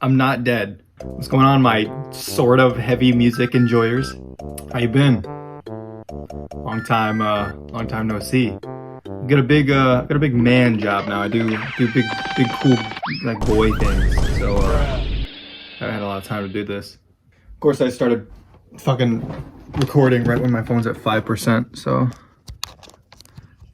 I'm not dead. What's going on, my sort of heavy music enjoyers? How you been? Long time no see. Got a big man job now. I do big cool like boy things. So I had a lot of time to do this. Of course, I started fucking recording right when my phone's at 5%. So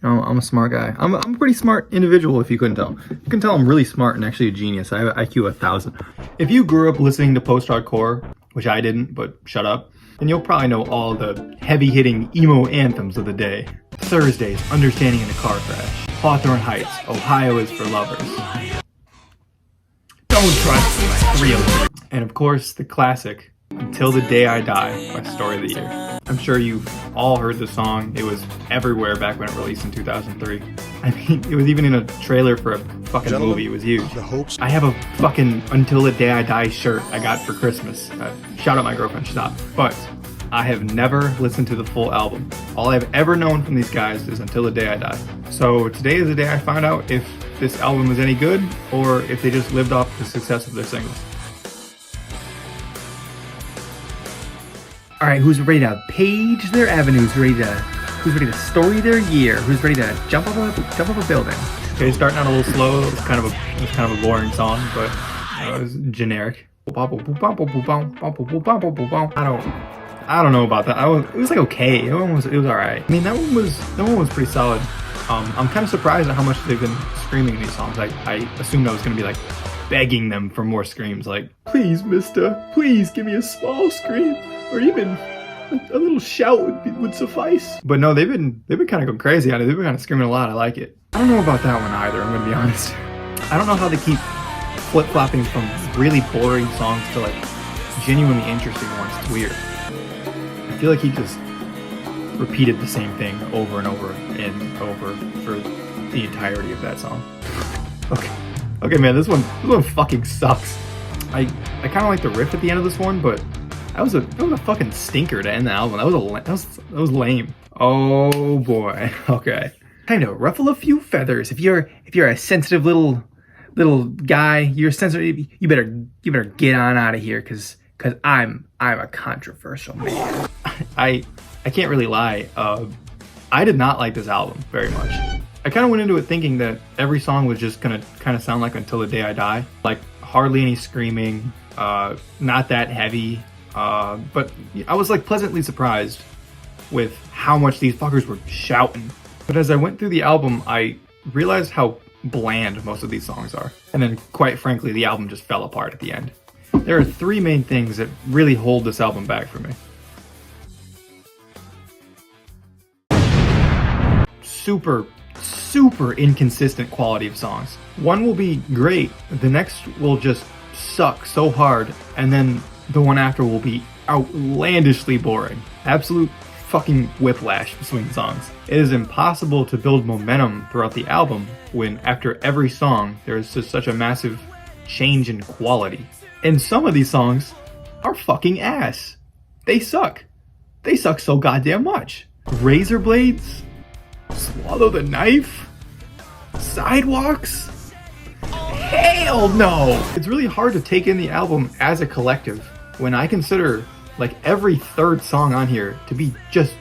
you know, I'm a smart guy. I'm a pretty smart individual, if you couldn't tell. You can tell I'm really smart and actually a genius. I have an IQ 1000. If you grew up listening to post-hardcore, which I didn't, but shut up, then you'll probably know all the heavy-hitting emo anthems of the day. Thursdays, Understanding in a Car Crash. Hawthorne Heights, Ohio is for Lovers. Don't Trust Me, 303. And of course, the classic, Until the Day I Die by Story of the Year. I'm sure you've all heard the song. It was everywhere back when it released in 2003. I mean, it was even in a trailer for a fucking movie. It was huge. I have a fucking Until the Day I Die shirt I got for Christmas. Shout out my girlfriend, stop. But I have never listened to the full album. All I've ever known from these guys is Until the Day I Die. So today is the day I found out if this album is any good or if they just lived off the success of their singles. All right, who's ready to page their avenues? Who's ready to story their year? Who's ready to jump up a building? Okay, starting out a little slow. It was kind of a boring song, but it was generic. I don't know about that. It was like okay. It was all right. I mean, that one was pretty solid. I'm kind of surprised at how much they've been screaming these songs. I assumed I was gonna be like begging them for more screams, like, please, mister, please give me a small scream, or even a little shout would suffice. But no, they've been kind of going crazy on it. They've been kind of screaming a lot. I like it. I don't know about that one either, I'm gonna be honest. I don't know how they keep flip-flopping from really boring songs to like genuinely interesting ones. It's weird. I feel like he just repeated the same thing over and over and over for the entirety of that song. Okay, man, this one fucking sucks. I kind of like the riff at the end of this one, but that was a fucking stinker to end the album. That was lame. Oh boy. Okay. Time to ruffle a few feathers. If you're a sensitive little guy, you're sensitive. You better get on out of here, cause I'm a controversial man. I can't really lie. I did not like this album very much. I kind of went into it thinking that every song was just gonna kind of sound like Until the Day I Die. Like hardly any screaming, not that heavy. But I was like pleasantly surprised with how much these fuckers were shouting. But as I went through the album, I realized how bland most of these songs are. And then quite frankly, the album just fell apart at the end. There are three main things that really hold this album back for me. Super inconsistent quality of songs. One will be great, the next will just suck so hard, and then the one after will be outlandishly boring. Absolute fucking whiplash between songs. It is impossible to build momentum throughout the album when after every song there is just such a massive change in quality. And some of these songs are fucking ass. They suck. They suck so goddamn much. Razor Blades, Swallow the Knife, Sidewalks? Hell no! It's really hard to take in the album as a collective when I consider like every third song on here to be just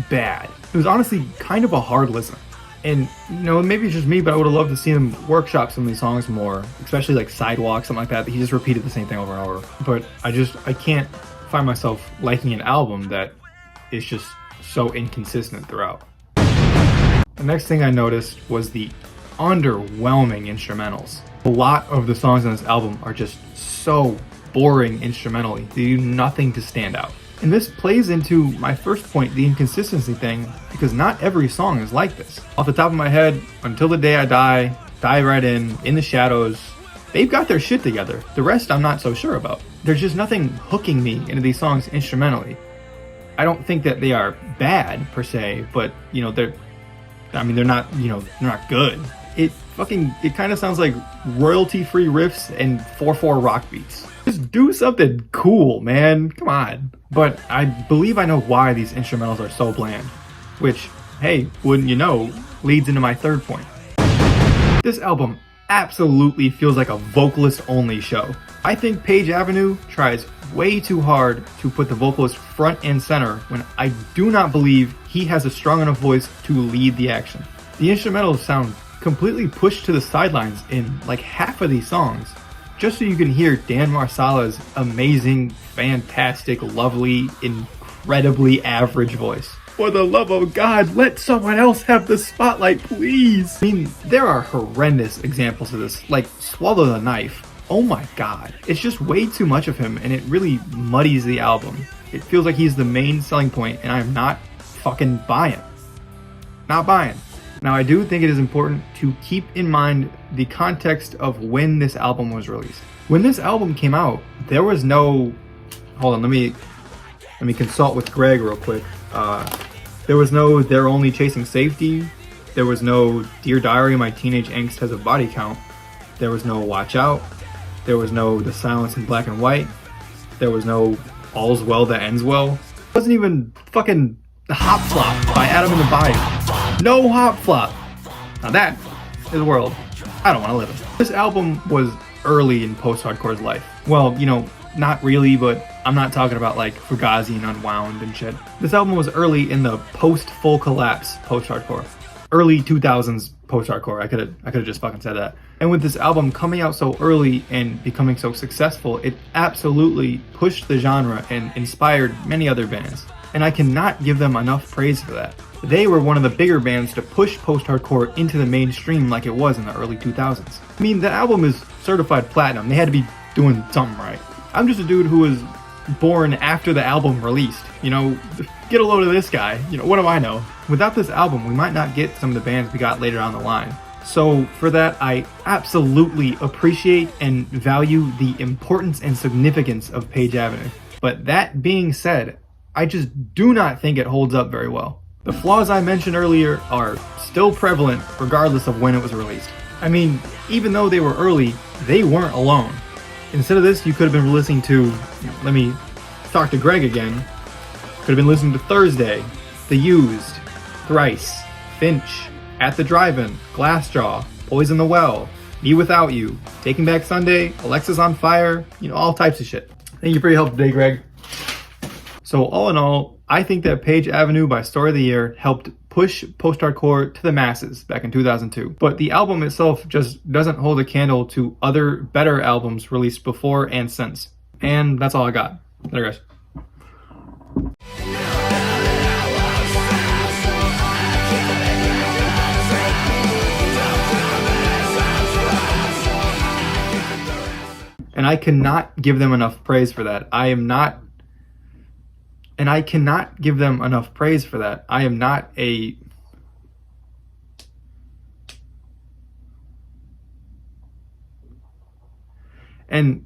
bad. It was honestly kind of a hard listen. And you know, maybe it's just me, but I would have loved to see him workshop some of these songs more, especially like Sidewalk, something like that. He just repeated the same thing over and over. But I can't find myself liking an album that is just so inconsistent throughout. The next thing I noticed was the underwhelming instrumentals. A lot of the songs on this album are just so boring instrumentally. They do nothing to stand out. And this plays into my first point, the inconsistency thing, because not every song is like this. Off the top of my head, Until the Day I Die, Dive Right In the Shadows, they've got their shit together. The rest I'm not so sure about. There's just nothing hooking me into these songs instrumentally. I don't think that they are bad per se, but you know, they're not good. It kind of sounds like royalty-free riffs and 4/4 rock beats. Just do something cool, man. Come on. But I believe I know why these instrumentals are so bland, which, hey, wouldn't you know, leads into my third point. This album absolutely feels like a vocalist-only show. I think Page Avenue tries way too hard to put the vocalist front and center when I do not believe he has a strong enough voice to lead the action. The instrumentals sound completely pushed to the sidelines in like half of these songs, just so you can hear Dan Marsala's amazing, fantastic, lovely, incredibly average voice. For the love of God, let someone else have the spotlight, please! I mean, there are horrendous examples of this, like Swallow the Knife. Oh my god. It's just way too much of him, and it really muddies the album. It feels like he's the main selling point, and I'm not fucking buying. Not buying. Now, I do think it is important to keep in mind the context of when this album was released. When this album came out, there was no... Hold on, let me consult with Greg real quick. There was no They're Only Chasing Safety. There was no Dear Diary, My Teenage Angst Has a Body Count. There was no Watch Out. There was no The Silence in Black and White. There was no All's Well That Ends Well. It wasn't even fucking Hop Flop by Adam and the Bayou. No Hop Flop. Now that is a world I don't want to live in. This album was early in post-hardcore's life. Well, you know, not really, but I'm not talking about like Fugazi and Unwound and shit. This album was early in the post-full collapse post-hardcore. Early 2000s post-hardcore. I could have just fucking said that. And with this album coming out so early and becoming so successful, it absolutely pushed the genre and inspired many other bands. And I cannot give them enough praise for that. They were one of the bigger bands to push post-hardcore into the mainstream like it was in the early 2000s. I mean, the album is certified platinum. They had to be doing something right. I'm just a dude who was born after the album released. You know, get a load of this guy. You know, what do I know? Without this album, we might not get some of the bands we got later down the line. So for that, I absolutely appreciate and value the importance and significance of Page Avenue. But that being said, I just do not think it holds up very well. The flaws I mentioned earlier are still prevalent regardless of when it was released. I mean, even though they were early, they weren't alone. Instead of this, you could have been listening to, let me talk to Greg again, could have been listening to Thursday, The Used, Thrice, Finch, At the Drive-In, Glassjaw, Poison the Well, Me Without You, Taking Back Sunday, Alexis on Fire, you know, all types of shit. Thank you for your help today, Greg. So all in all, I think that Page Avenue by Story of the Year helped push post-hardcore to the masses back in 2002. But the album itself just doesn't hold a candle to other better albums released before and since. And that's all I got. Later, guys. And I cannot give them enough praise for that. I cannot give them enough praise for that. I am not a... And